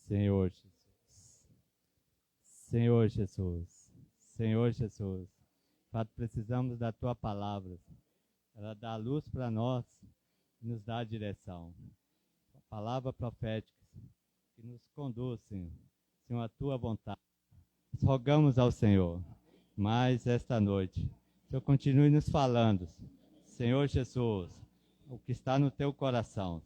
Senhor Jesus, Senhor Jesus, Senhor Jesus, Fato, precisamos da Tua palavra. Ela dá luz para nós e nos dá a direção. A palavra profética que nos conduz, Senhor, a Tua vontade. Rogamos ao Senhor, mais esta noite, Senhor, continue nos falando, Senhor Jesus, o que está no Teu coração.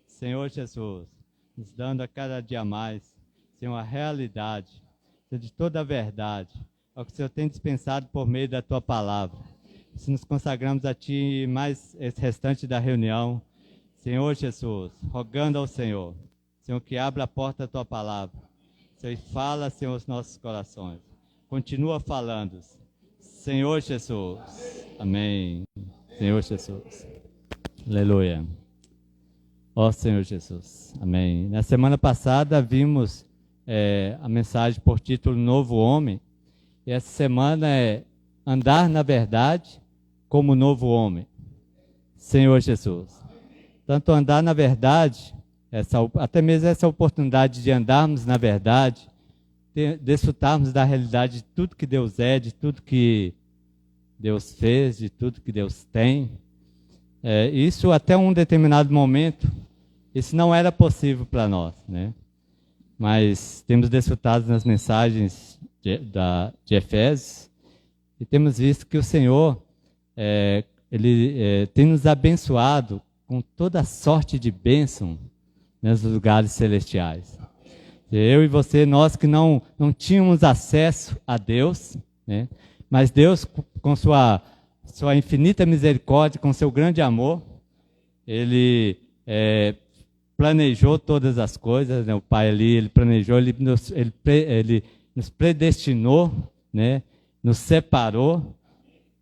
Senhor Jesus, nos dando a cada dia mais, Senhor, a realidade, Senhor, de toda a verdade, ao que o Senhor tem dispensado por meio da Tua palavra. Se nos consagramos a Ti mais esse restante da reunião, Senhor Jesus, rogando ao Senhor, Senhor, que abra a porta da Tua palavra, Senhor, e fala, Senhor, os nossos corações. Continua falando, Senhor Jesus. Amém. Senhor Jesus. Aleluia. Ó Senhor Jesus. Amém. Na semana passada vimos a mensagem por título Novo Homem. E essa semana é andar na verdade como novo homem. Senhor Jesus. Tanto andar na verdade, até mesmo essa oportunidade de andarmos na verdade, desfrutarmos da realidade de tudo que Deus é, de tudo que Deus fez, de tudo que Deus tem. Isso até um determinado momento, isso não era possível para nós, né? Mas temos desfrutado nas mensagens de Efésios e temos visto que o Senhor, Ele tem nos abençoado com toda sorte de bênção nos lugares celestiais. Eu e você, nós que não tínhamos acesso a Deus, né? Mas Deus, com sua infinita misericórdia, com seu grande amor, Ele planejou todas as coisas, né? O Pai ali, Ele planejou, Ele nos predestinou, né? Nos separou,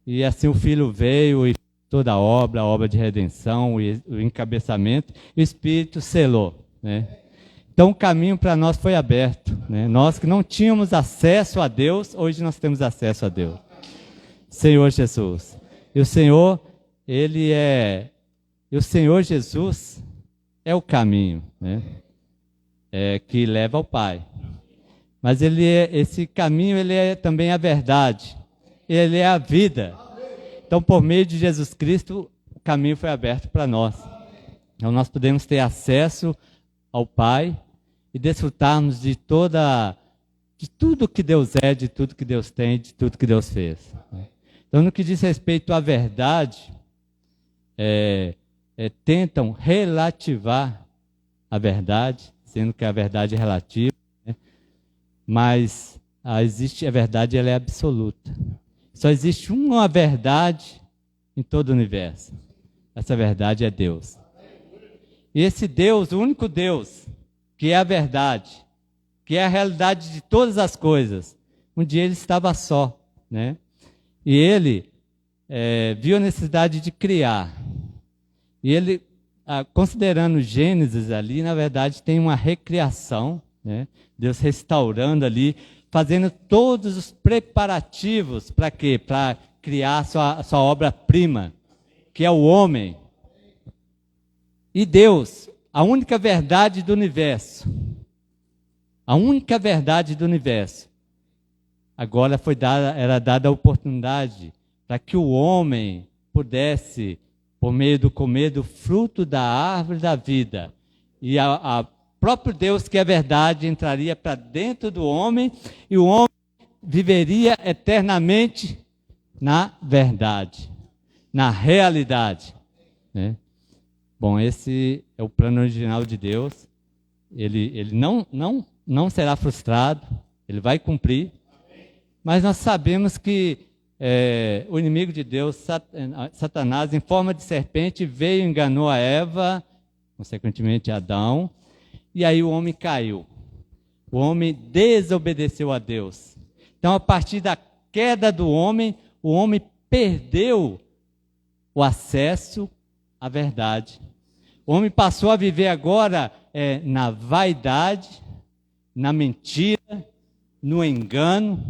e assim o Filho veio e toda a obra de redenção, o encabeçamento, e o Espírito selou, né? Então o caminho para nós foi aberto, né? Nós que não tínhamos acesso a Deus, hoje nós temos acesso a Deus. Senhor Jesus. E o Senhor, o Senhor Jesus é o caminho, né? Que leva ao Pai. Mas esse caminho, ele é também a verdade. Ele é a vida. Então, por meio de Jesus Cristo, o caminho foi aberto para nós. Então, nós podemos ter acesso ao Pai e desfrutarmos de tudo que Deus é, de tudo que Deus tem, de tudo que Deus fez. Então, no que diz respeito à verdade, tentam relativar a verdade, sendo que a verdade é relativa, né? Mas a verdade, ela é absoluta. Só existe uma verdade em todo o universo. Essa verdade é Deus. E esse Deus, o único Deus, que é a verdade, que é a realidade de todas as coisas, um dia ele estava só, né? E ele viu a necessidade de criar. E ele, considerando Gênesis ali, na verdade tem uma recriação, né? Deus restaurando ali, fazendo todos os preparativos para quê? Para criar sua obra-prima, que é o homem. E Deus, a única verdade do universo, agora era dada a oportunidade para que o homem pudesse, por meio do comer do fruto da árvore da vida, e a próprio Deus, que é verdade, entraria para dentro do homem, e o homem viveria eternamente na verdade, na realidade, né? Bom, esse é o plano original de Deus. Ele não será frustrado, ele vai cumprir. Mas nós sabemos que o inimigo de Deus, Satanás, em forma de serpente, veio e enganou a Eva, consequentemente Adão, e aí o homem caiu. O homem desobedeceu a Deus. Então, a partir da queda do homem, o homem perdeu o acesso à verdade. O homem passou a viver agora na vaidade, na mentira, no engano.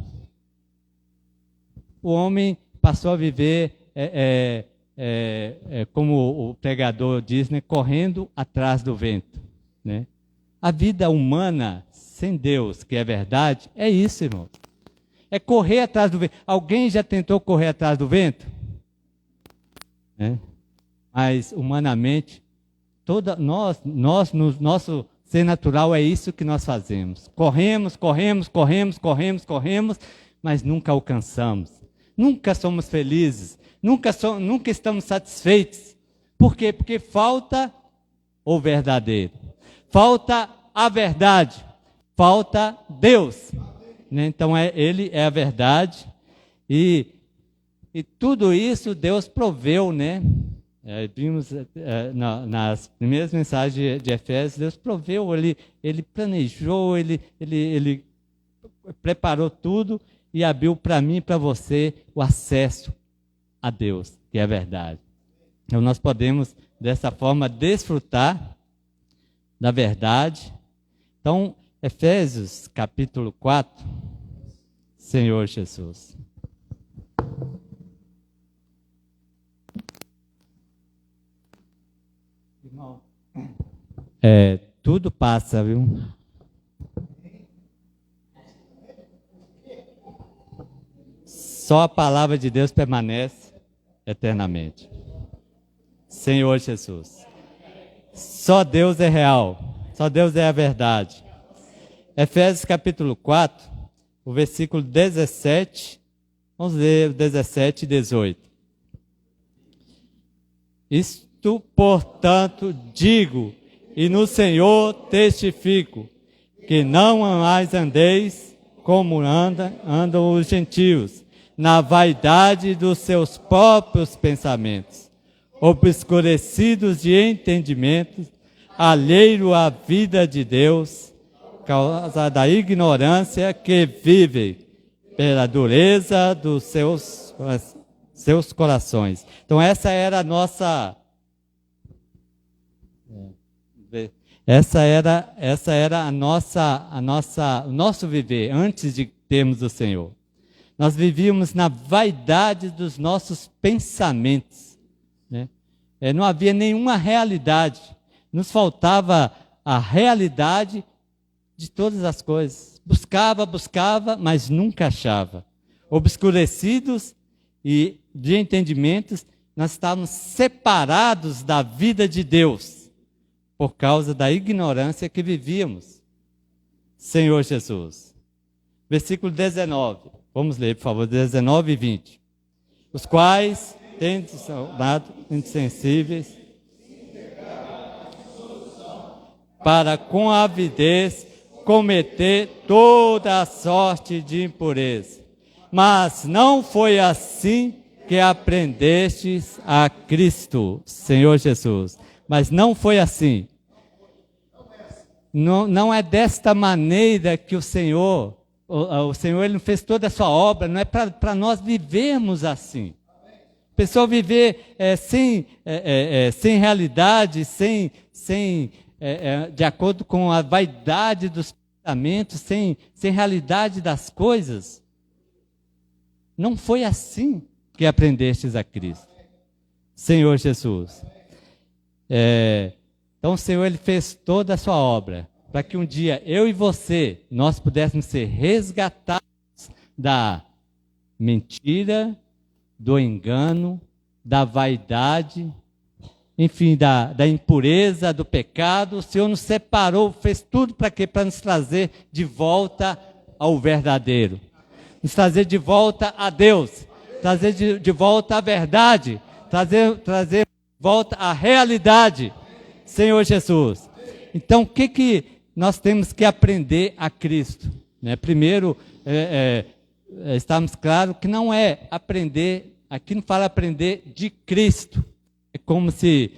O homem passou a viver, como o pregador diz, né, correndo atrás do vento, né? A vida humana sem Deus, que é verdade, é isso, irmão. É correr atrás do vento. Alguém já tentou correr atrás do vento? Mas, humanamente, no nosso ser natural, é isso que nós fazemos. Corremos, mas nunca alcançamos. Nunca somos felizes. Nunca estamos satisfeitos. Por quê? Porque falta o verdadeiro. Falta a verdade. Falta Deus. Então, Ele é a verdade. E tudo isso Deus proveu, né? Vimos nas primeiras mensagens de Efésios, Deus proveu, Ele planejou, ele preparou tudo e abriu para mim e para você o acesso a Deus, que é a verdade. Então nós podemos, dessa forma, desfrutar da verdade. Então, Efésios capítulo 4, Senhor Jesus. Irmão, tudo passa, viu? Só a palavra de Deus permanece eternamente. Senhor Jesus. Só Deus é real. Só Deus é a verdade. Efésios capítulo 4, o versículo 17. Vamos ler 17 e 18. Isto, portanto, digo, e no Senhor testifico, que não mais andeis como andam os gentios, na vaidade dos seus próprios pensamentos, obscurecidos de entendimento, alheio à vida de Deus, causa da ignorância que vivem pela dureza dos seus corações. Então essa era a nossa... Essa era o nosso viver antes de termos o Senhor. Nós vivíamos na vaidade dos nossos pensamentos, né? Não havia nenhuma realidade. Nos faltava a realidade de todas as coisas. Buscava, mas nunca achava. Obscurecidos e de entendimentos, nós estávamos separados da vida de Deus, por causa da ignorância que vivíamos. Senhor Jesus. Versículo 19. Vamos ler, por favor, 19 e 20. Os quais, tendo saudado insensíveis, para com avidez cometer toda a sorte de impureza. Mas não foi assim que aprendestes a Cristo, Senhor Jesus. Mas não foi assim. Não é desta maneira que o Senhor ele fez toda a sua obra, não é para nós vivermos assim. A pessoa viver sem realidade, de acordo com a vaidade dos pensamentos, sem realidade das coisas. Não foi assim que aprendestes a Cristo. Senhor Jesus. Então o Senhor ele fez toda a sua obra, para que um dia eu e você, nós pudéssemos ser resgatados da mentira, do engano, da vaidade, enfim, da impureza, do pecado. O Senhor nos separou, fez tudo para quê? Para nos trazer de volta ao verdadeiro. Nos trazer de volta a Deus. Trazer de volta a verdade. Trazer de volta a realidade. Senhor Jesus. Então, o que nós temos que aprender a Cristo? Primeiro, estamos claros que não é aprender, aqui não fala aprender de Cristo. É como se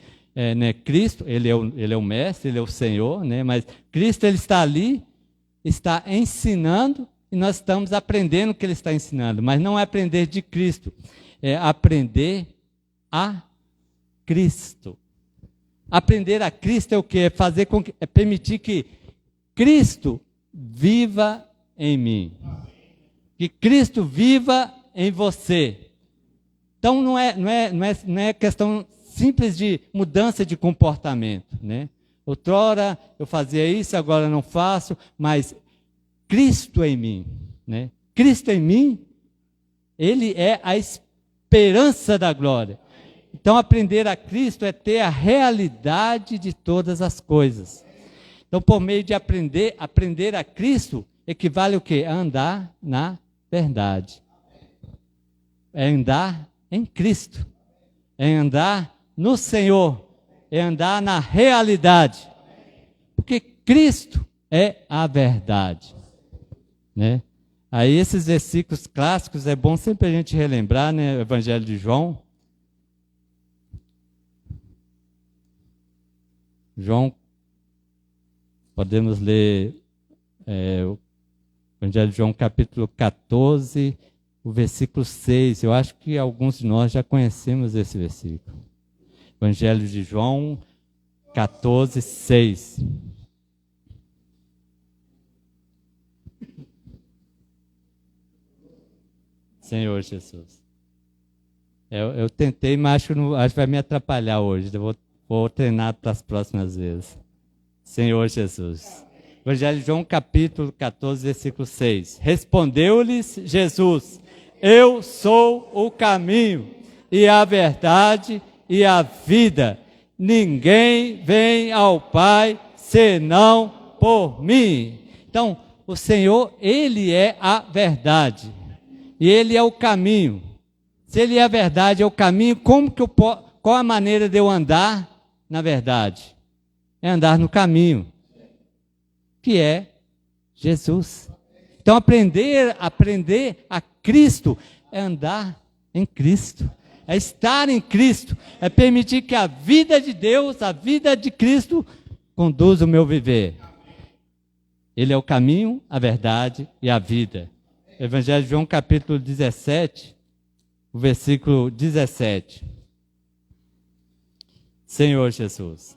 Cristo, ele é o mestre, ele é o Senhor, mas Cristo ele está ali, está ensinando, e nós estamos aprendendo o que ele está ensinando. Mas não é aprender de Cristo, é aprender a Cristo. Aprender a Cristo é o quê? É permitir que Cristo viva em mim. Que Cristo viva em você. Então não é questão simples de mudança de comportamento, Outrora eu fazia isso, agora não faço, mas Cristo em mim, né? Cristo em mim, Ele é a esperança da glória. Então, aprender a Cristo é ter a realidade de todas as coisas. Então, por meio de aprender a Cristo, equivale o quê? A andar na verdade. É andar em Cristo. É andar no Senhor. É andar na realidade. Porque Cristo é a verdade. Né? Aí esses versículos clássicos é bom sempre a gente relembrar, né? O Evangelho de João. João, podemos ler o Evangelho de João, capítulo 14, o versículo 6. Eu acho que alguns de nós já conhecemos esse versículo. Evangelho de João 14, 6. Senhor Jesus. Eu tentei, mas acho que vai me atrapalhar hoje. Eu vou treinar para as próximas vezes. Senhor Jesus. Evangelho de João, capítulo 14, versículo 6. Respondeu-lhes Jesus: eu sou o caminho e a verdade e a vida. Ninguém vem ao Pai senão por mim. Então, o Senhor, Ele é a verdade. E Ele é o caminho. Se Ele é a verdade, é o caminho, qual a maneira de eu andar na verdade? É andar no caminho, que é Jesus. Então, aprender a Cristo é andar em Cristo, é estar em Cristo, é permitir que a vida de Deus, a vida de Cristo, conduza o meu viver. Ele é o caminho, a verdade e a vida. Evangelho de João, capítulo 17, o versículo 17. Senhor Jesus.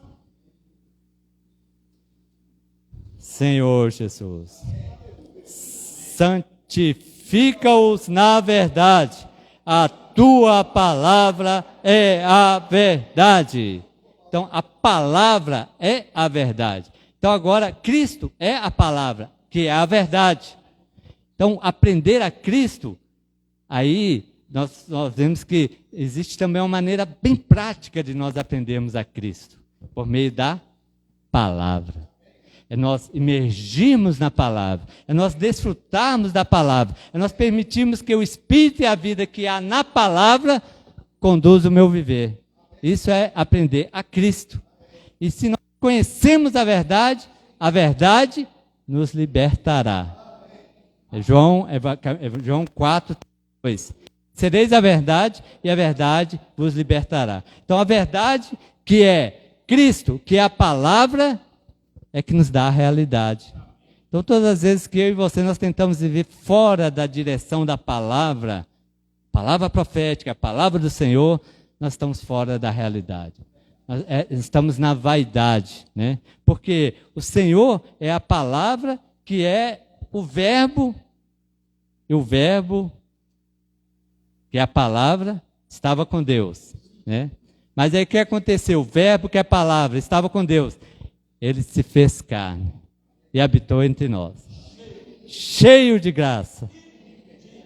Senhor Jesus. Santifica-os na verdade. A tua palavra é a verdade. Então, a palavra é a verdade. Então, agora, Cristo é a palavra, que é a verdade. Então, aprender a Cristo, aí nós vemos que existe também uma maneira bem prática de nós aprendermos a Cristo, por meio da palavra. É nós imergirmos na palavra, é nós desfrutarmos da palavra, é nós permitirmos que o Espírito e a vida que há na palavra conduza o meu viver. Isso é aprender a Cristo. E se nós conhecemos a verdade nos libertará. João 4, 2. Sereis a verdade e a verdade vos libertará. Então a verdade que é Cristo, que é a palavra, é que nos dá a realidade. Então todas as vezes que eu e você nós tentamos viver fora da direção da palavra profética, a palavra do Senhor, nós estamos fora da realidade. Nós estamos na vaidade, né? Porque o Senhor é a palavra que é o verbo, e o verbo, que é a palavra, estava com Deus, né? Mas aí o que aconteceu? O verbo, que é a palavra, estava com Deus. Ele se fez carne e habitou entre nós. Cheio de graça,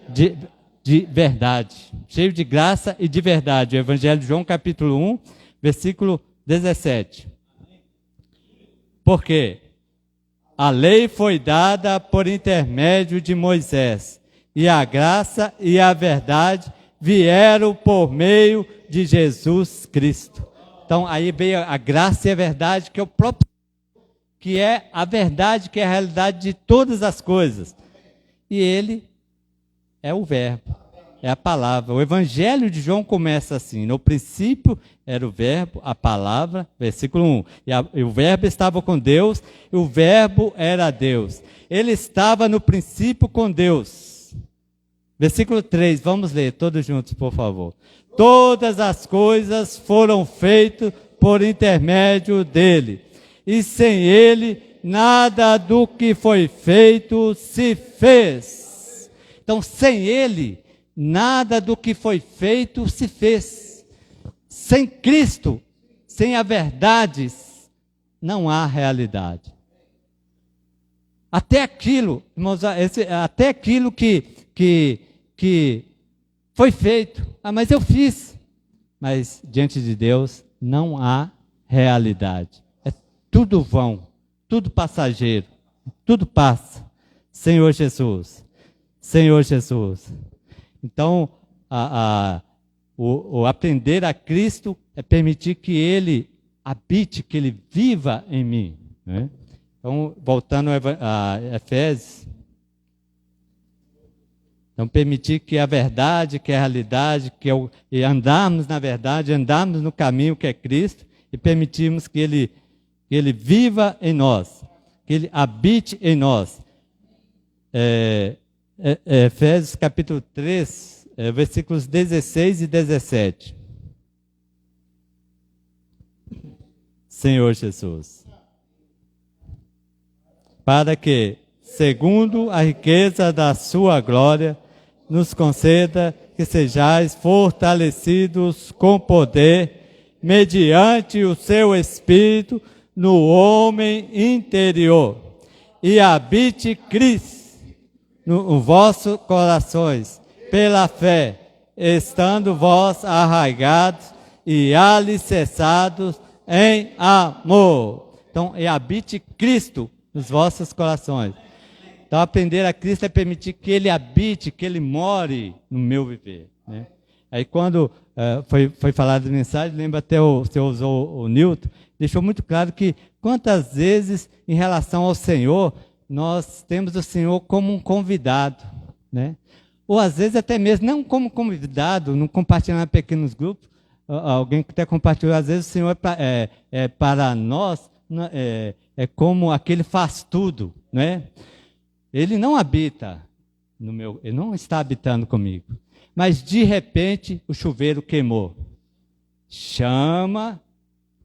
de verdade. Cheio de graça e de verdade. O Evangelho de João, capítulo 1, versículo 17. Por quê? A lei foi dada por intermédio de Moisés, e a graça e a verdade vieram por meio de Jesus Cristo. Então, aí veio a graça e a verdade, que é o próprio, que é a verdade, que é a realidade de todas as coisas. E Ele é o verbo, é a palavra. O Evangelho de João começa assim: no princípio era o verbo, a palavra, versículo 1. E o verbo estava com Deus, e o verbo era Deus. Ele estava no princípio com Deus. Versículo 3, vamos ler todos juntos, por favor. Todas as coisas foram feitas por intermédio dele, e sem ele nada do que foi feito se fez. Então, sem ele, nada do que foi feito se fez. Sem Cristo, sem a verdade, não há realidade. Até aquilo, irmãos, até aquilo que foi feito. Ah, mas eu fiz. Mas diante de Deus não há realidade. É tudo vão, tudo passageiro, tudo passa. Senhor Jesus, Senhor Jesus. Então, o aprender a Cristo é permitir que Ele habite, que Ele viva em mim, né? Então, voltando a Efésios, então permitir que a verdade, que a realidade, e andarmos na verdade, andarmos no caminho que é Cristo, e permitirmos que Ele viva em nós, que Ele habite em nós. Efésios capítulo 3, versículos 16 e 17. Senhor Jesus, para que, segundo a riqueza da sua glória, nos conceda que sejais fortalecidos com poder, mediante o seu Espírito, no homem interior, e habite Cristo nos vossos corações, pela fé, estando vós arraigados e alicerçados em amor. Então, e habite Cristo nos vossos corações. Então, aprender a Cristo é permitir que Ele habite, que Ele more no meu viver, né? Aí, quando foi falado a mensagem, lembra até o senhor usou o Newton, deixou muito claro que quantas vezes, em relação ao Senhor, nós temos o Senhor como um convidado, né? Ou às vezes até mesmo, não como convidado, não compartilhando em pequenos grupos, alguém que até compartilhou, às vezes o Senhor para nós, é como aquele faz tudo, né? Ele não habita ele não está habitando comigo. Mas de repente o chuveiro queimou. Chama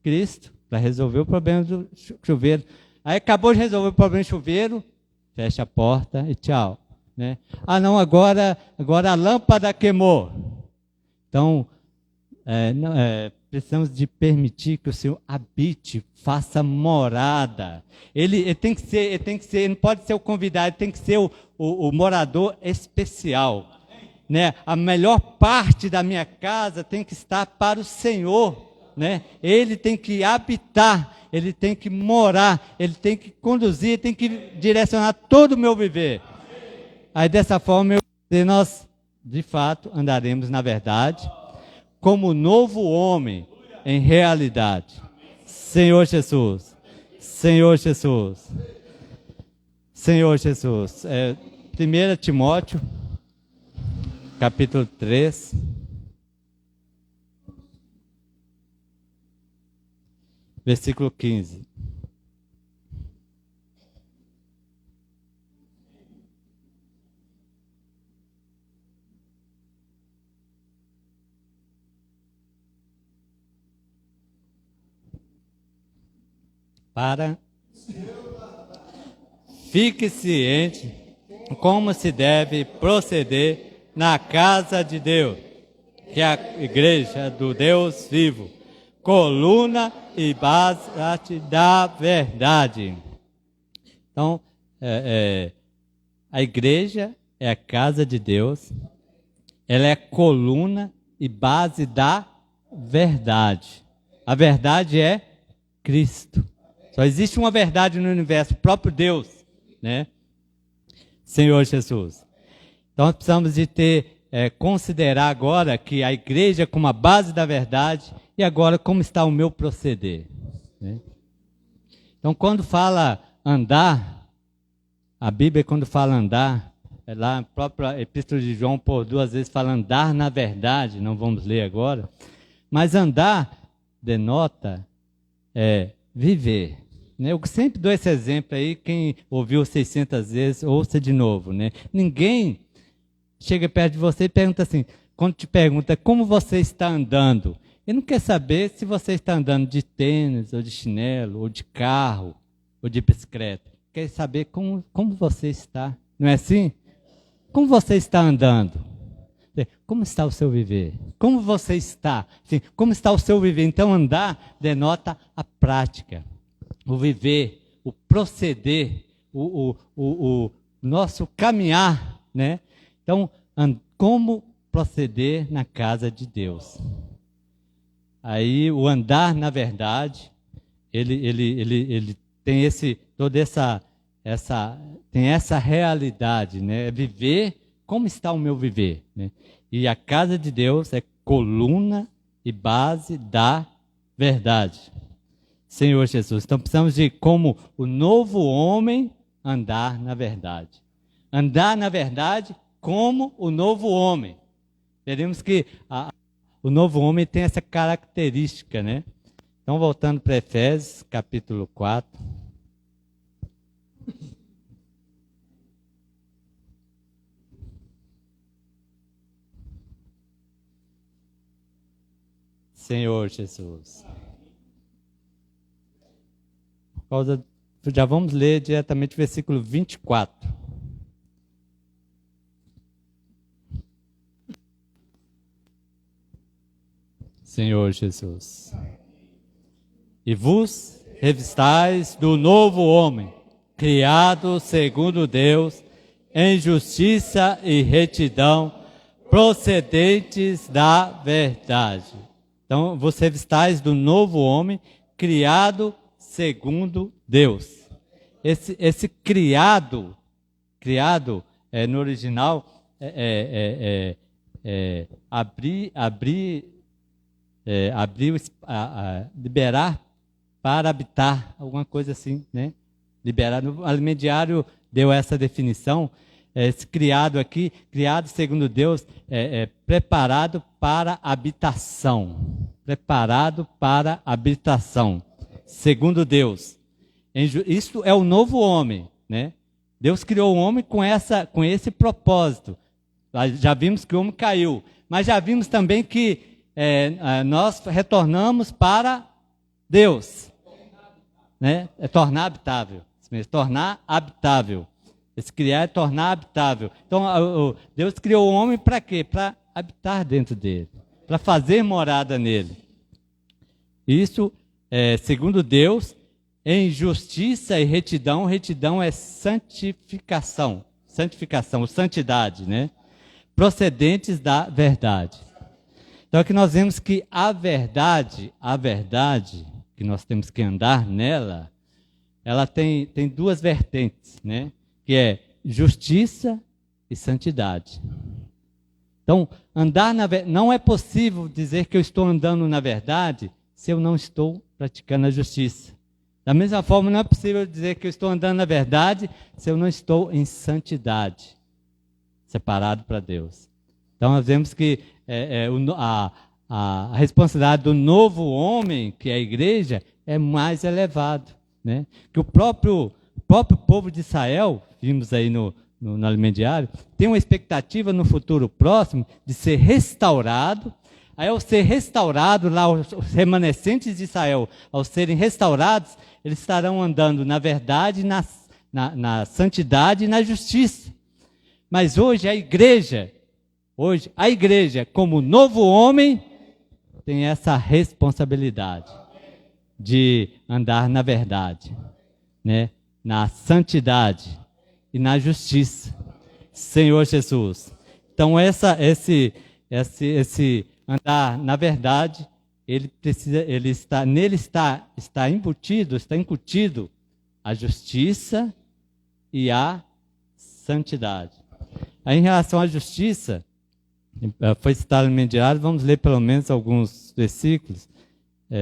Cristo para resolver o problema do chuveiro. Aí acabou de resolver o problema do chuveiro, fecha a porta e tchau, né? Ah, não, agora a lâmpada queimou. Então, precisamos de permitir que o Senhor habite, faça morada. Ele tem que ser, ele não pode ser o convidado, ele tem que ser o morador especial, né? A melhor parte da minha casa tem que estar para o Senhor, né? Ele tem que habitar, ele tem que morar, ele tem que conduzir, tem que direcionar todo o meu viver. Aí dessa forma nós de fato andaremos na verdade, como novo homem em realidade. Senhor Jesus, Senhor Jesus, Senhor Jesus. 1 Timóteo, capítulo 3, versículo 15. Fique ciente como se deve proceder na casa de Deus, que é a igreja do Deus vivo, coluna e base da verdade. Então, a igreja é a casa de Deus, ela é coluna e base da verdade. A verdade é Cristo. Só existe uma verdade no universo, o próprio Deus, né? Senhor Jesus. Então nós precisamos de considerar agora que a igreja é como a base da verdade e agora como está o meu proceder, né? Então quando fala andar, a Bíblia quando fala andar, lá na própria Epístola de João por 2 vezes fala andar na verdade, não vamos ler agora, mas andar denota viver. Eu sempre dou esse exemplo aí, quem ouviu 600 vezes, ouça de novo, né? Ninguém chega perto de você e pergunta assim, quando te pergunta como você está andando, ele não quer saber se você está andando de tênis, ou de chinelo, ou de carro, ou de bicicleta. Quer saber como você está, não é assim? Como você está andando? Como está o seu viver? Como você está? Assim, como está o seu viver? Então andar denota a prática. O viver, o proceder, o nosso caminhar, né? Então, como proceder na casa de Deus? Aí o andar na verdade, ele tem tem essa realidade, né? Viver, como está o meu viver, né? E a casa de Deus é coluna e base da verdade. Senhor Jesus, então precisamos de como o novo homem andar na verdade. Andar na verdade como o novo homem. Veremos que o novo homem tem essa característica, né? Então, voltando para Efésios, capítulo 4. Senhor Jesus. Já vamos ler diretamente o versículo 24. Senhor Jesus. E vos revistais do novo homem, criado segundo Deus, em justiça e retidão, procedentes da verdade. Então, vos revistais do novo homem, criado segundo Deus. Esse criado no original liberar para habitar, alguma coisa assim, né? Liberar. No Almeida Diário deu essa definição. Esse criado aqui, criado segundo Deus, preparado para habitação. Preparado para habitação, segundo Deus. Isso é o novo homem, né? Deus criou o homem com esse propósito. Já vimos que o homem caiu, mas já vimos também que nós retornamos para Deus, né? É tornar habitável. Tornar habitável. Esse criar é tornar habitável. Então, Deus criou o homem para quê? Para habitar dentro dele, para fazer morada nele. Isso, segundo Deus, em justiça e retidão. Retidão é santificação, santidade, né? Procedentes da verdade. Então aqui nós vemos que a verdade, que nós temos que andar nela, ela tem duas vertentes, né? Que é justiça e santidade. Então, não é possível dizer que eu estou andando na verdade se eu não estou praticando a justiça. Da mesma forma, não é possível dizer que eu estou andando na verdade se eu não estou em santidade, separado para Deus. Então, nós vemos que a responsabilidade do novo homem, que é a igreja, é mais elevada, né? Que o próprio povo de Israel, vimos aí no Almeida Diário, tem uma expectativa no futuro próximo de ser restaurado. Aí, ao ser restaurado, lá os remanescentes de Israel, ao serem restaurados, eles estarão andando na verdade, na santidade e na justiça. Mas hoje a igreja, como novo homem, tem essa responsabilidade de andar na verdade, né? Na santidade e na justiça. Senhor Jesus. Então, esse andar na verdade, nele está incutido a justiça e a santidade. Aí, em relação à justiça, foi citado no Almeida Diário, vamos ler pelo menos alguns versículos.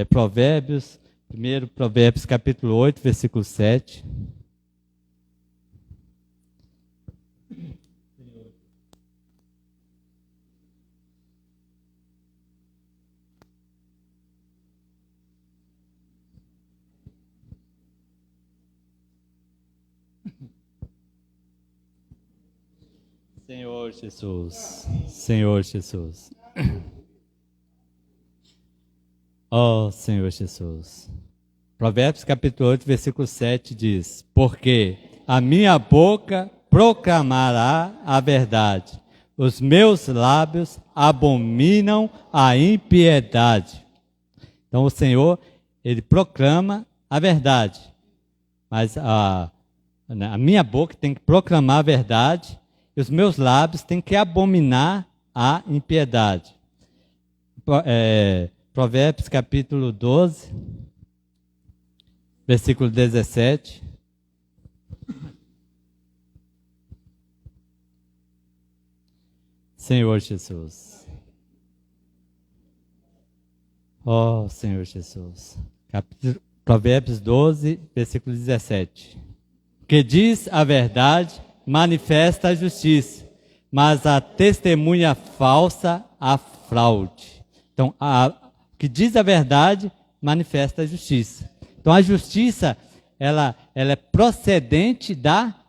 Provérbios, primeiro Provérbios capítulo 8, versículo 7. Senhor Jesus, Senhor Jesus. Oh, Senhor Jesus. Provérbios capítulo 8, versículo 7 diz: porque a minha boca proclamará a verdade, os meus lábios abominam a impiedade. Então o Senhor, Ele proclama a verdade, mas A minha boca tem que proclamar a verdade e os meus lábios têm que abominar a impiedade. Provérbios capítulo 12, versículo 17. Senhor Jesus. Oh, Senhor Jesus. Provérbios 12, versículo 17. Que diz a verdade, manifesta a justiça, mas a testemunha falsa, a fraude. Então, que diz a verdade, manifesta a justiça. Então, a justiça, ela é procedente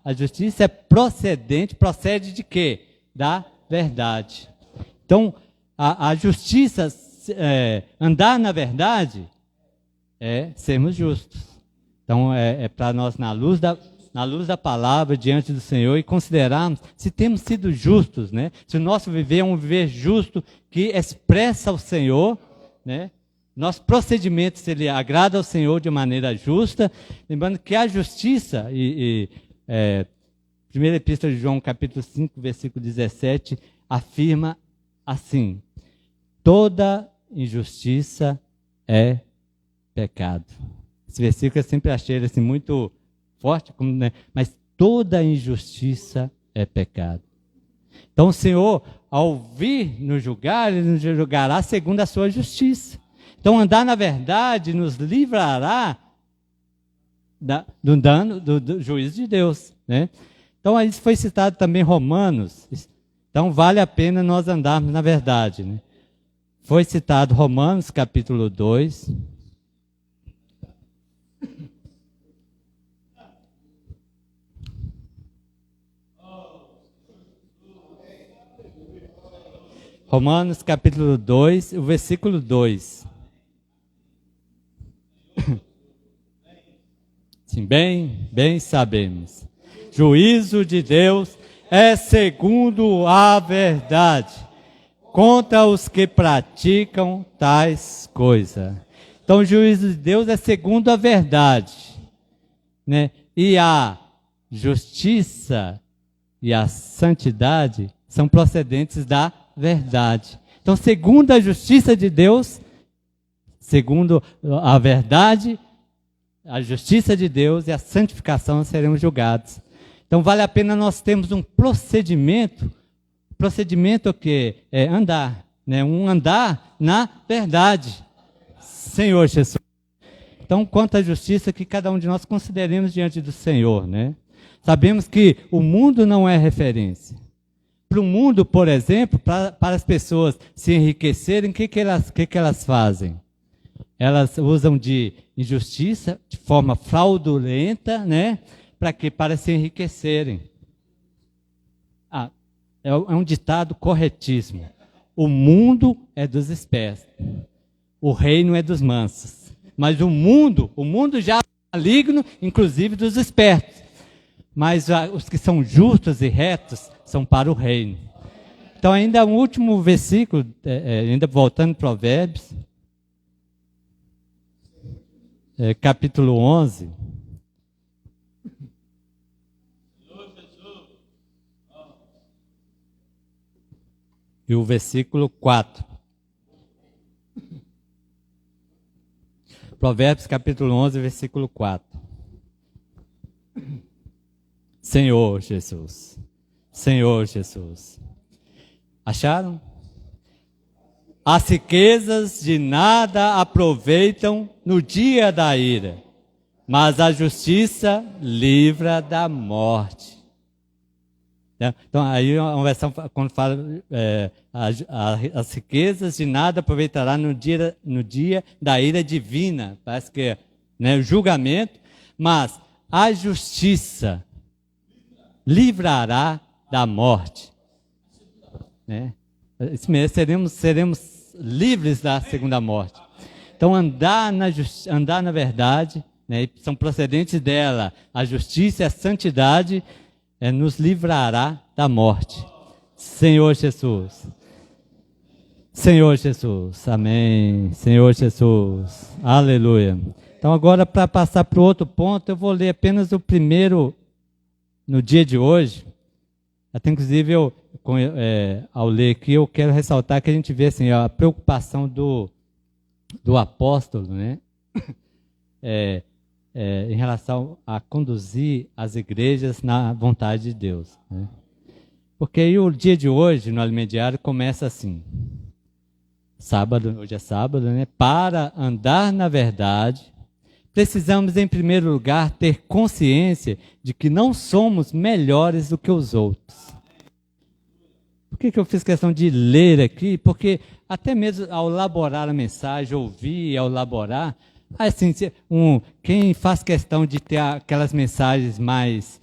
a justiça procede de quê? Da verdade. Então, a justiça, andar na verdade, é sermos justos. Então, para nós, na luz da palavra, diante do Senhor, e considerarmos se temos sido justos, né? Se o nosso viver é um viver justo, que expressa o Senhor, né? Nosso procedimento, se ele agrada ao Senhor de maneira justa, lembrando que a justiça, primeira epístola de João, capítulo 5, versículo 17, afirma assim: toda injustiça é pecado. Esse versículo eu sempre achei assim, muito forte, né? Mas toda injustiça é pecado. Então o Senhor, ao vir nos julgar, Ele nos julgará segundo a sua justiça. Então andar na verdade nos livrará do dano, do juízo de Deus, né? Então aí foi citado também Romanos. Então vale a pena nós andarmos na verdade, né? Foi citado Romanos capítulo 2. Romanos capítulo 2, o versículo 2. Sim, bem sabemos. Juízo de Deus é segundo a verdade, contra os que praticam tais coisas. Então, o juízo de Deus é segundo a verdade, né? E a justiça e a santidade são procedentes da verdade. Então, segundo a justiça de Deus, segundo a verdade, a justiça de Deus e a santificação seremos julgados. Então, vale a pena nós termos um procedimento que é andar, né? Um andar na verdade. Senhor Jesus. Então, quanto à justiça, que cada um de nós consideremos diante do Senhor, né? Sabemos que o mundo não é referência. Para o mundo, por exemplo, para as pessoas se enriquecerem, o que elas fazem? Elas usam de injustiça, de forma fraudulenta, né? Para quê? Para se enriquecerem. É um ditado corretíssimo. O mundo é dos espertos. O reino é dos mansos. Mas o mundo já é maligno, inclusive dos espertos. Mas os que são justos e retos são para o reino. Então, ainda o último versículo, ainda voltando para Provérbios, capítulo 11. E o versículo 4. Provérbios capítulo 11, versículo 4. Senhor Jesus. Senhor Jesus. Acharam? As riquezas de nada aproveitam no dia da ira, mas a justiça livra da morte. Então, aí uma versão, quando fala as riquezas de nada aproveitará no dia da ira divina, parece que é, né, o julgamento, mas a justiça livrará da morte. Né? Isso mesmo, seremos livres da segunda morte. Então, andar na verdade, né, são procedentes dela a justiça e a santidade, nos livrará da morte. Senhor Jesus. Senhor Jesus. Amém. Senhor Jesus. Aleluia. Então agora, para passar para o outro ponto, eu vou ler apenas o primeiro no dia de hoje, até inclusive ao ler aqui, eu quero ressaltar que a gente vê assim, a preocupação do apóstolo, né? Em relação a conduzir as igrejas na vontade de Deus, né? Porque aí o dia de hoje, no Alimento Diário, começa assim. Sábado, hoje é sábado, né? Para andar na verdade, precisamos, em primeiro lugar, ter consciência de que não somos melhores do que os outros. Por que eu fiz questão de ler aqui? Porque até mesmo ao elaborar a mensagem, ouvir, ao elaborar, assim, quem faz questão de ter aquelas mensagens mais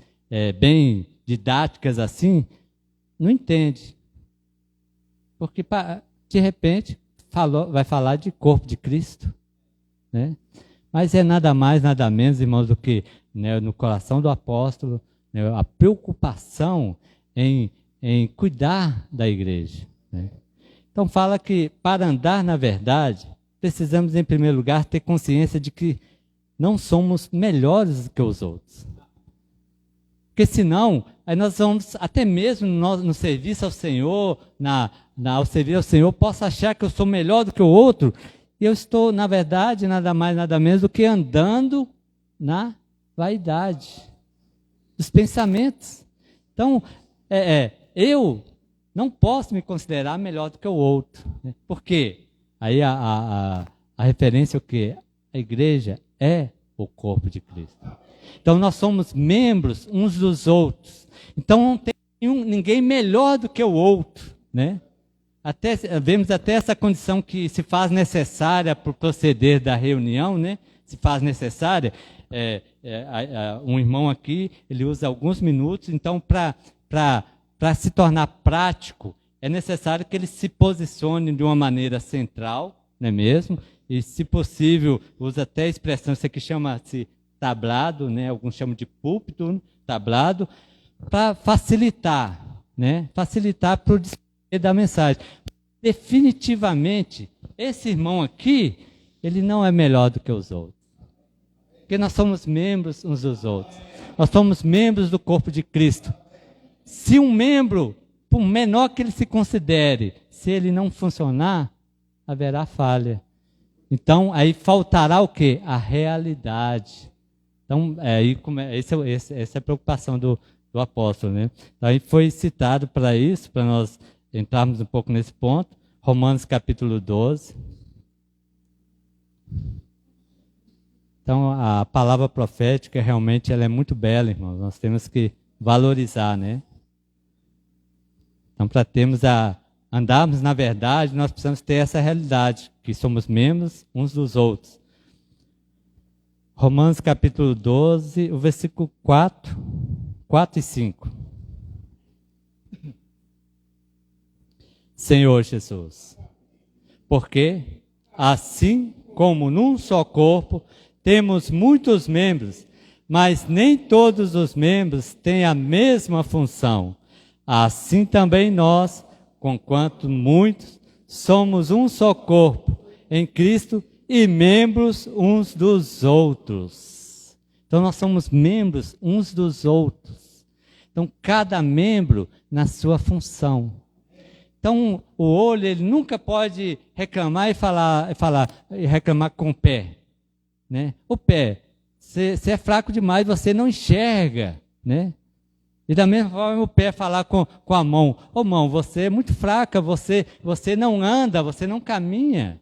bem didáticas assim, não entende. Porque, de repente, vai falar de corpo de Cristo, né? Mas é nada mais, nada menos, irmãos, do que, né, no coração do apóstolo, né, a preocupação em cuidar da igreja, né? Então fala que para andar na verdade, precisamos em primeiro lugar ter consciência de que não somos melhores do que os outros. Porque senão, aí nós vamos, até mesmo no serviço ao Senhor, ao servir ao Senhor, posso achar que eu sou melhor do que o outro, e eu estou, na verdade, nada mais, nada menos do que andando na vaidade dos pensamentos. Então, eu não posso me considerar melhor do que o outro, né? Por quê? Aí a referência é o quê? A igreja é o corpo de Cristo. Então nós somos membros uns dos outros. Então não tem ninguém melhor do que o outro, né? Vemos até essa condição que se faz necessária para o proceder da reunião, né? Se faz necessária. Um irmão aqui, ele usa alguns minutos, então para se tornar prático, é necessário que ele se posicione de uma maneira central, não é mesmo? E, se possível, usa até a expressão, isso aqui chama-se tablado, né? Alguns chamam de púlpito, tablado, para facilitar, né? Facilitar para o discernimento da mensagem. Definitivamente, esse irmão aqui, ele não é melhor do que os outros. Porque nós somos membros uns dos outros. Nós somos membros do corpo de Cristo. Se um membro, por menor que ele se considere, se ele não funcionar, haverá falha. Então, aí faltará o quê? A realidade. Então, essa é a preocupação do apóstolo, né? Então, aí foi citado para isso, para nós entrarmos um pouco nesse ponto, Romanos capítulo 12. Então, a palavra profética, realmente, ela é muito bela, irmãos. Nós temos que valorizar, né? Então, para andarmos na verdade, nós precisamos ter essa realidade, que somos membros uns dos outros. Romanos capítulo 12, o versículo 4 e 5. Senhor Jesus, porque assim como num só corpo temos muitos membros, mas nem todos os membros têm a mesma função, assim também nós, conquanto muitos, somos um só corpo em Cristo e membros uns dos outros. Então nós somos membros uns dos outros. Então cada membro na sua função. Então o olho, ele nunca pode reclamar e reclamar com o pé, né? O pé, você é fraco demais, você não enxerga, né? E da mesma forma o pé falar com a mão: ô mão, você é muito fraca, você não anda, você não caminha.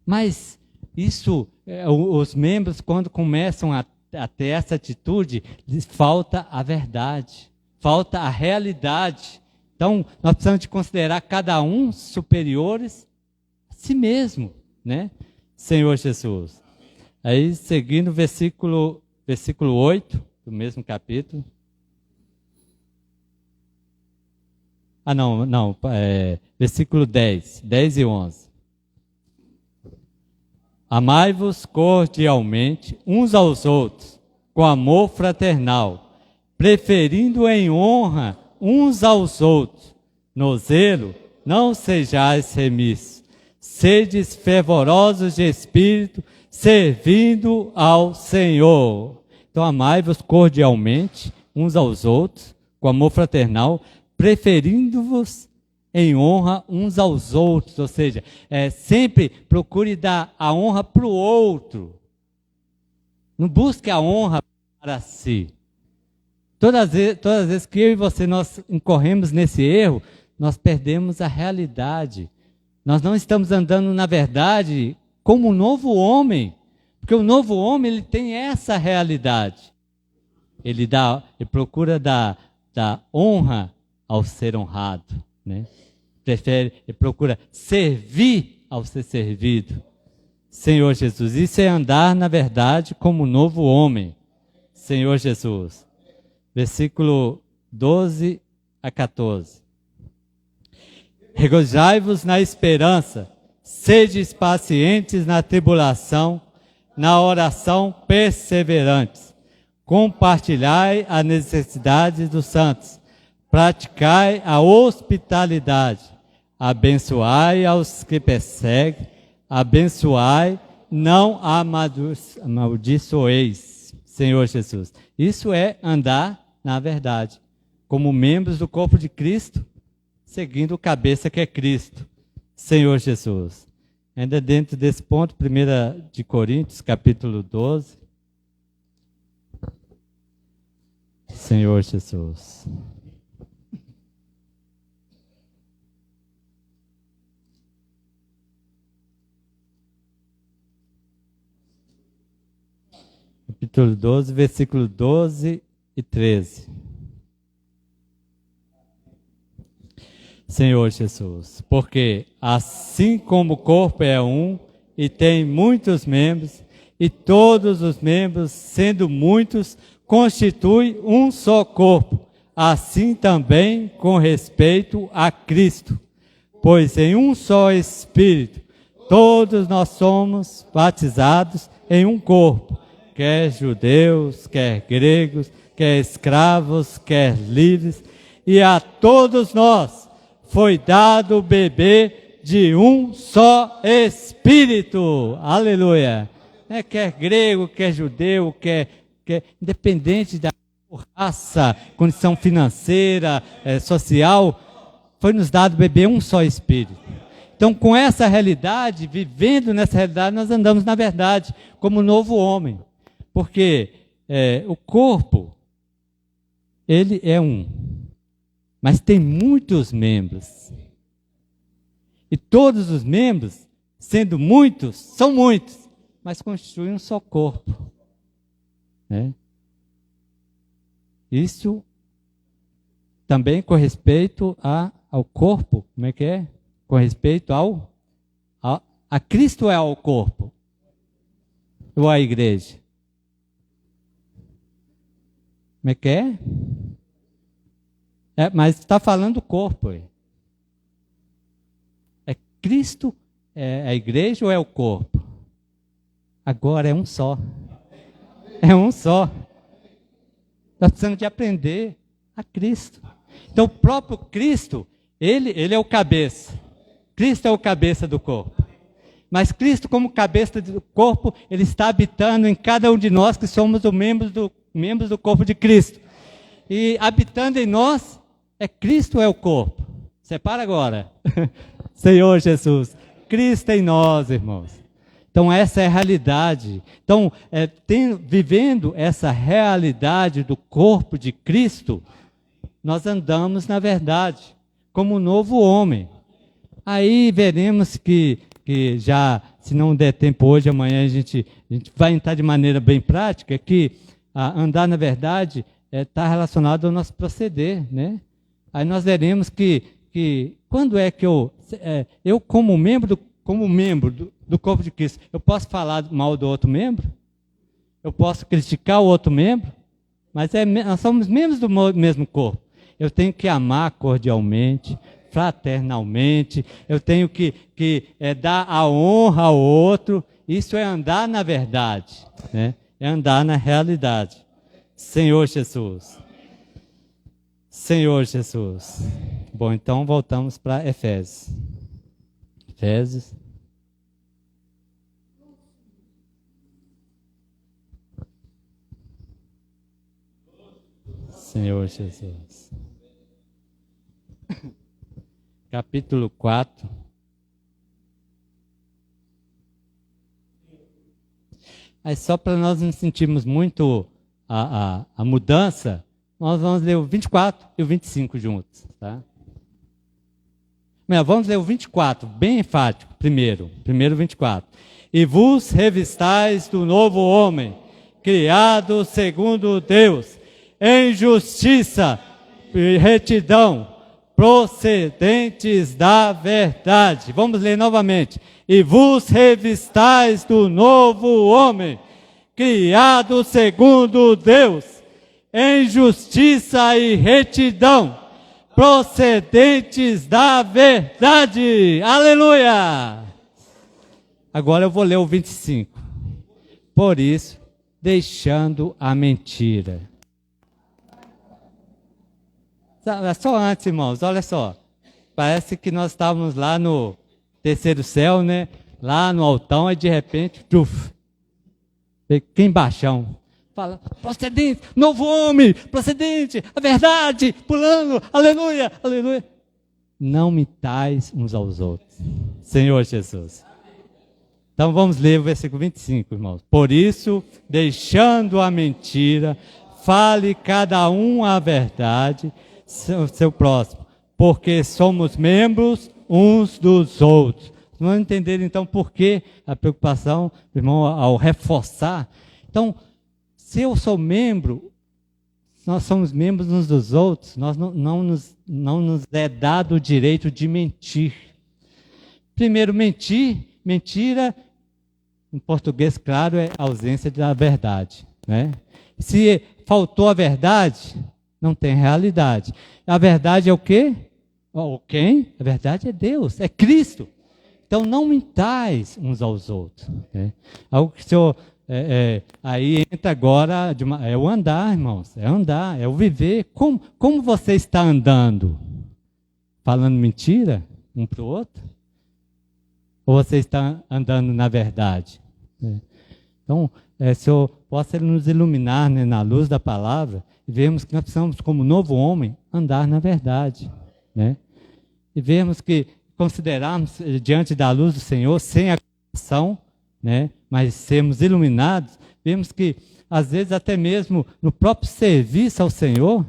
Mas isso, os membros, quando começam a ter essa atitude, falta a verdade, falta a realidade. Então, nós precisamos de considerar cada um superiores a si mesmo, né? Senhor Jesus. Aí, seguindo o versículo 8, do mesmo capítulo. Versículo 10 e 11. Amai-vos cordialmente uns aos outros, com amor fraternal, preferindo em honra uns aos outros. No zelo, não sejais remissos, sedes fervorosos de espírito, servindo ao Senhor. Então, amai-vos cordialmente, uns aos outros, com amor fraternal, preferindo-vos em honra uns aos outros. Ou seja, sempre procure dar a honra para o outro. Não busque a honra para si. Todas as vezes que eu e você nós incorremos nesse erro, nós perdemos a realidade. Nós não estamos andando na verdade como um novo homem. Porque o novo homem ele tem essa realidade. Ele procura dar honra ao ser honrado, né? Ele procura servir ao ser servido. Senhor Jesus, isso é andar na verdade como um novo homem. Senhor Jesus. Versículo 12 a 14. Regozijai-vos na esperança, sedes pacientes na tribulação, na oração perseverantes. Compartilhai as necessidades dos santos, praticai a hospitalidade, abençoai aos que perseguem, abençoai, não amaldiçoeis, Senhor Jesus. Isso é andar na verdade, como membros do corpo de Cristo, seguindo o cabeça que é Cristo, Senhor Jesus. Ainda dentro desse ponto, 1 de Coríntios, capítulo 12. Senhor Jesus. Capítulo 12, versículo 12 e 13. Senhor Jesus, porque assim como o corpo é um e tem muitos membros, e todos os membros, sendo muitos, constituem um só corpo, assim também com respeito a Cristo. Pois em um só Espírito, todos nós somos batizados em um corpo, quer judeus, quer gregos, quer escravos, quer livres, e a todos nós foi dado beber de um só Espírito. Aleluia! Quer grego, quer judeu, quer independente da raça, condição financeira, social, foi nos dado beber um só Espírito. Então, com essa realidade, vivendo nessa realidade, nós andamos na verdade, como novo homem. Porque o corpo, ele é um, mas tem muitos membros. E todos os membros, sendo muitos, são muitos, mas constituem um só corpo. Né? Isso também com respeito ao corpo, como é que é? Com respeito a Cristo é ao corpo, ou à igreja. Como é que é? Mas está falando do corpo. É Cristo, é a igreja ou é o corpo? Agora é um só. É um só. Nós precisamos de aprender a Cristo. Então o próprio Cristo, ele é o cabeça. Cristo é o cabeça do corpo. Mas Cristo, como cabeça do corpo, ele está habitando em cada um de nós que somos membros do corpo de Cristo. E habitando em nós, Cristo é o corpo. Separa agora. Senhor Jesus, Cristo em nós, irmãos. Então essa é a realidade. Então, vivendo essa realidade do corpo de Cristo, nós andamos na verdade, como um novo homem. Aí veremos que já, se não der tempo hoje, amanhã a gente vai entrar de maneira bem prática, que andar na verdade está relacionado ao nosso proceder, né? Aí nós veremos que quando é que eu como membro do corpo de Cristo, eu posso falar mal do outro membro? Eu posso criticar o outro membro? Mas nós somos membros do mesmo corpo. Eu tenho que amar cordialmente, fraternalmente, eu tenho que dar a honra ao outro. Isso é andar na verdade, né? É andar na realidade. Senhor Jesus. Senhor Jesus. Bom, então voltamos para Efésios. Efésios. Senhor Jesus. Capítulo 4. Aí só para nós não sentirmos muito a mudança, nós vamos ler o 24 e o 25 juntos, tá? Mas vamos ler o 24, bem enfático, primeiro 24. E vos revistais do novo homem, criado segundo Deus, em justiça e retidão, procedentes da verdade. Vamos ler novamente. E vos revistais do novo homem, criado segundo Deus, em justiça e retidão, procedentes da verdade. Aleluia! Agora eu vou ler o 25. Por isso, deixando a mentira. Só antes, irmãos, olha só. Parece que nós estávamos lá no terceiro céu, né? Lá no altão, e de repente, quem baixão. Fala, procedente, novo homem, procedente, a verdade, pulando, aleluia, aleluia. Não mentais uns aos outros. Senhor Jesus. Então vamos ler o versículo 25, irmãos. Por isso, deixando a mentira, fale cada um a verdade, seu próximo, porque somos membros uns dos outros. Vamos entender então por que a preocupação, irmão, ao reforçar. Então, se eu sou membro, nós somos membros uns dos outros, nós não nos é dado o direito de mentir. Primeiro, mentira, em português, claro, é ausência da verdade, né? Se faltou a verdade, não tem realidade. A verdade é o quê? Quem? A verdade é Deus, é Cristo. Então, não mentais uns aos outros, né? Algo que o Senhor... aí entra agora, é o andar, irmãos, é o viver. Como você está andando? Falando mentira um para o outro? Ou você está andando na verdade? Então, se o Senhor possa nos iluminar, né, na luz da palavra, e vermos que nós precisamos, como novo homem, andar na verdade, né? E vermos que considerarmos diante da luz do Senhor, sem a correção, né, mas sermos iluminados, vemos que, às vezes, até mesmo no próprio serviço ao Senhor,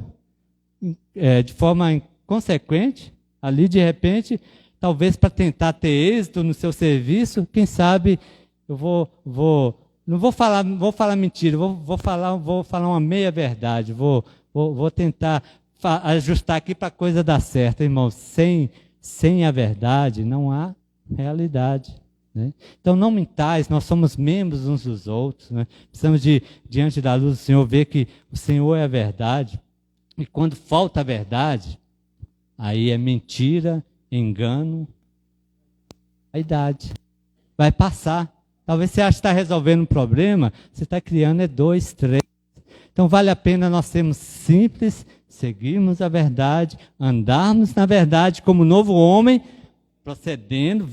de forma inconsequente, ali de repente, talvez para tentar ter êxito no seu serviço, quem sabe eu não vou falar mentira, vou falar uma meia verdade, vou tentar ajustar aqui para a coisa dar certo, irmãos. Sem a verdade não há realidade, né? Então não mentais, nós somos membros uns dos outros, né? Precisamos diante da luz do Senhor, ver que o Senhor é a verdade, e quando falta a verdade, aí é mentira, engano, a idade vai passar. Talvez você ache que está resolvendo um problema, você está criando 2, 3. Então vale a pena nós sermos simples, seguirmos a verdade, andarmos na verdade como novo homem, procedendo,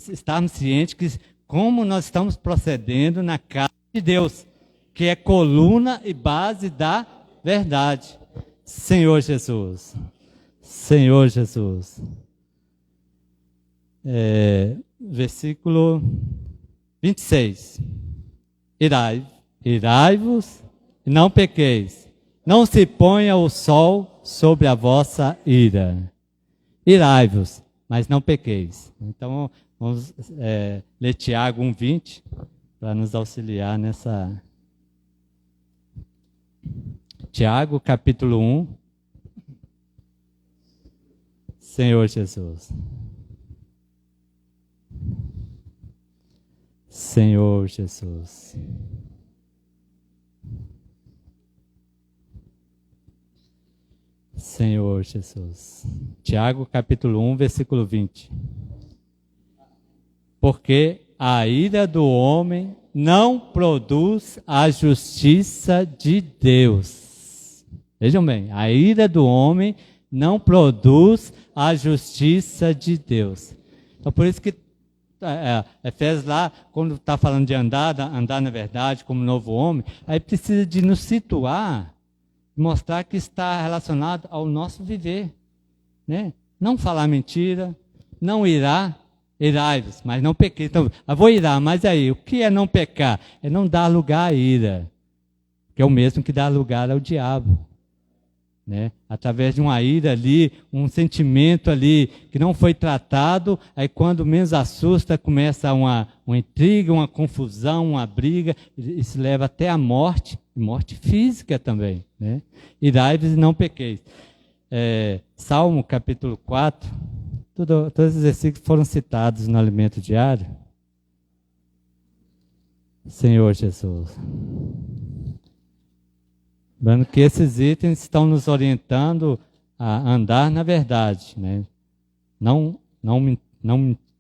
estarmos cientes que como nós estamos procedendo na casa de Deus, que é coluna e base da verdade. Senhor Jesus. Senhor Jesus. Versículo 26. Irai-vos e não pequeis. Não se ponha o sol sobre a vossa ira. Irai-vos, mas não pequeis. Então, vamos ler Tiago 1:20 para nos auxiliar nessa. Tiago, capítulo 1. Senhor Jesus. Senhor Jesus. Senhor Jesus. Tiago, capítulo 1, versículo 20. Porque a ira do homem não produz a justiça de Deus. Vejam bem, a ira do homem não produz a justiça de Deus. Então, por isso que Efésios lá, quando está falando de andar na verdade como novo homem, aí precisa de nos situar mostrar que está relacionado ao nosso viver, né? Não falar mentira, não irar, irai-vos, mas não pequei. Então, eu vou irar, mas aí, o que é não pecar? É não dar lugar à ira, que é o mesmo que dar lugar ao diabo, né? Através de uma ira ali, um sentimento ali que não foi tratado, aí quando menos assusta, começa uma intriga, uma confusão, uma briga, isso leva até a morte, morte física também, né? Irai-vos e não pequeis. Salmo capítulo 4, todos os versículos foram citados no alimento diário. Senhor Jesus. Lembrando que esses itens estão nos orientando a andar na verdade, né? Não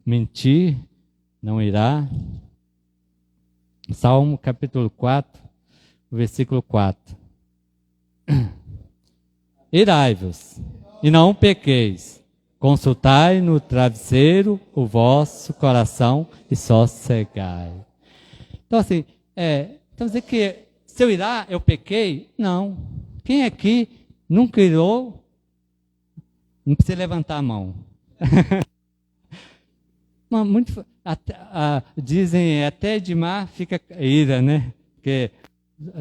mentir, não irá. Salmo capítulo 4, versículo 4. Irai-vos e não pequeis. Consultai no travesseiro o vosso coração e sossegai. Então, assim, então dizer que se eu irar, eu pequei? Não. Quem aqui nunca irou, não precisa levantar a mão. Dizem até Edmar fica ira, né? Porque,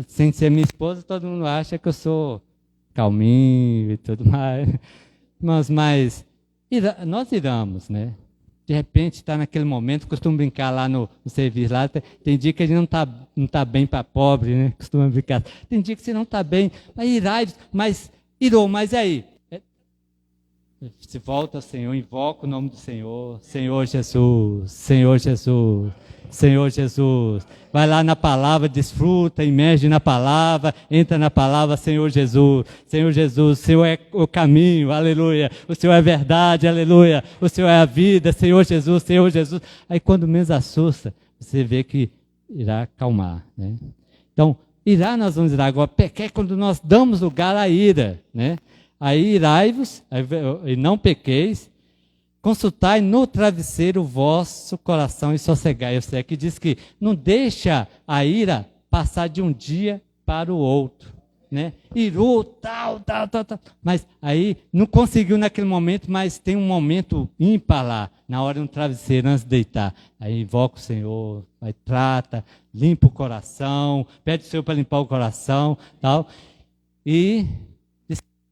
sem ser minha esposa, todo mundo acha que eu sou calminho e tudo mais. Mas nós iramos, né? De repente está naquele momento, costumo brincar lá no serviço, lá, tem dia que a gente não tá bem para pobre, né? Costuma brincar. Tem dia que você não está bem, mas irou, mas aí? Se volta ao Senhor, invoca o nome do Senhor, Senhor Jesus, Senhor Jesus, Senhor Jesus. Vai lá na palavra, desfruta, imerge na palavra, entra na palavra, Senhor Jesus, Senhor Jesus, o Senhor é o caminho, aleluia, o Senhor é a verdade, aleluia, o Senhor é a vida, Senhor Jesus, Senhor Jesus. Aí quando menos assusta, você vê que irá acalmar, né? Então, nós vamos irar agora, pecar é quando nós damos lugar à ira, né? Aí irai-vos e não pequeis, consultai no travesseiro o vosso coração e sossegai. Você aqui diz que não deixa a ira passar de um dia para o outro, né? Irou, tal. Mas aí não conseguiu naquele momento, mas tem um momento ímpar lá, na hora do travesseiro, antes de deitar. Aí invoca o Senhor, aí trata, limpa o coração, pede o Senhor para limpar o coração, tal, e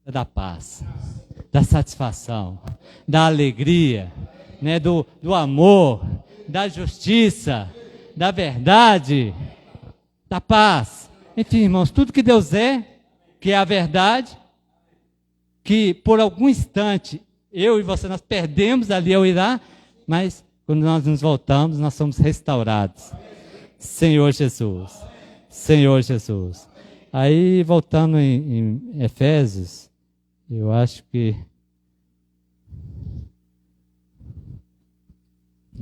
da paz, da satisfação, da alegria, né? do amor, da justiça, da verdade, da paz. Enfim, irmãos, tudo que Deus é, que é a verdade, que por algum instante eu e você nós perdemos ali ao irá, mas quando nós nos voltamos, nós somos restaurados. Senhor Jesus, Senhor Jesus. Aí, voltando em Efésios, eu acho que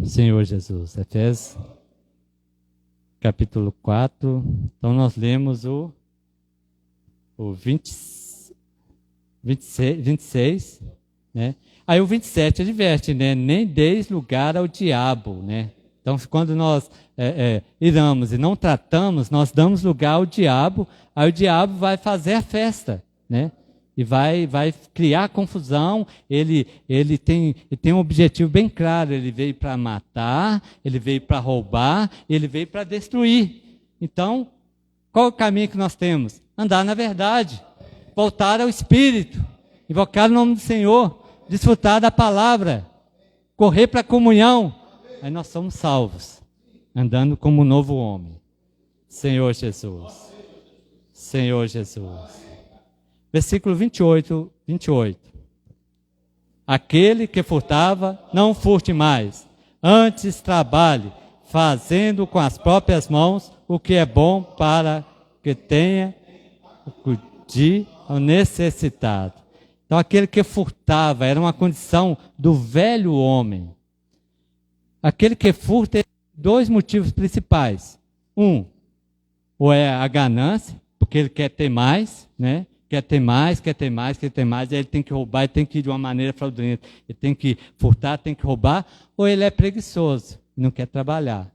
Senhor Jesus, Efésios capítulo 4, então nós lemos o 26, né? Aí o 27 adverte, né? Nem deis lugar ao diabo, né? Então, quando nós iramos e não tratamos, nós damos lugar ao diabo, aí o diabo vai fazer a festa, né? E vai criar confusão. Ele tem um objetivo bem claro. Ele veio para matar, ele veio para roubar, ele veio para destruir. Então, qual é o caminho que nós temos? Andar na verdade, voltar ao Espírito, invocar o nome do Senhor, desfrutar da palavra, correr para a comunhão. Aí nós somos salvos, andando como um novo homem. Senhor Jesus, Senhor Jesus. Versículo 28. Aquele que furtava, não furte mais. Antes trabalhe, fazendo com as próprias mãos o que é bom para que tenha de ao necessitado. Então, aquele que furtava era uma condição do velho homem. Aquele que furta tem dois motivos principais. Um, ou é a ganância, porque ele quer ter mais, né? Quer ter mais, e aí ele tem que roubar, ele tem que ir de uma maneira fraudulenta, ele tem que furtar, tem que roubar, ou ele é preguiçoso, não quer trabalhar,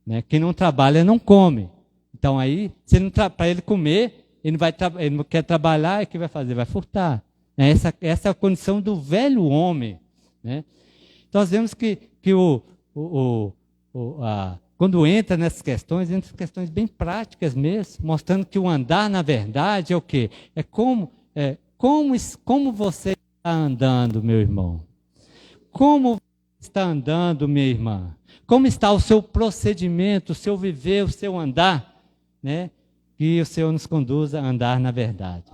né? Quem não trabalha não come. Então aí, para ele comer, ele não quer trabalhar, e o que vai fazer? Vai furtar. Né? Essa é a condição do velho homem. Né? Então, nós vemos que quando entra nessas questões bem práticas mesmo, mostrando que o andar na verdade é o quê? É como você está andando, meu irmão? Como está andando, minha irmã? Como está o seu procedimento, o seu viver, o seu andar? Né? Que o Senhor nos conduza a andar na verdade.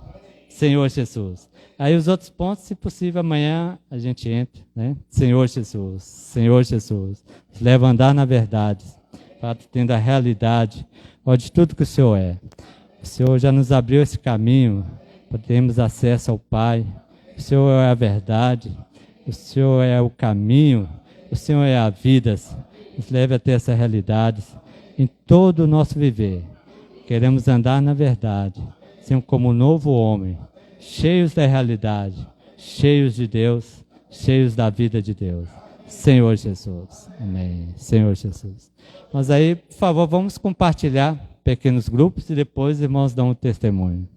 Senhor Jesus. Aí os outros pontos, se possível, amanhã a gente entra. Né? Senhor Jesus, nos leva a andar na verdade, tendo a realidade de tudo que o Senhor é. O Senhor já nos abriu esse caminho para termos acesso ao Pai. O Senhor é a verdade, o Senhor é o caminho, o Senhor é a vida. Nos leve a ter essa realidade em todo o nosso viver. Queremos andar na verdade, ser como um novo homem, cheios da realidade, cheios de Deus, cheios da vida de Deus. Senhor Jesus. Amém. Senhor Jesus. Mas aí, por favor, vamos compartilhar pequenos grupos e depois, irmãos, dão um testemunho.